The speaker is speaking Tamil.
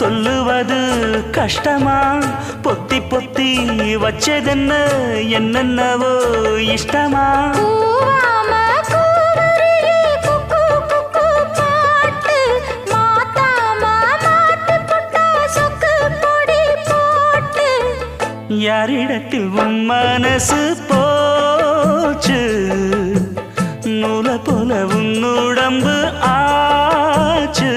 சொல்லுவது கஷ்டமா பொத்தி பொத்தி வச்சதென்ன என்னென்னவோ இஷ்டமா யாரிடத்தில் உன் மனசு போச்சு நூலை போல உன் உடம்பு ஆச்சு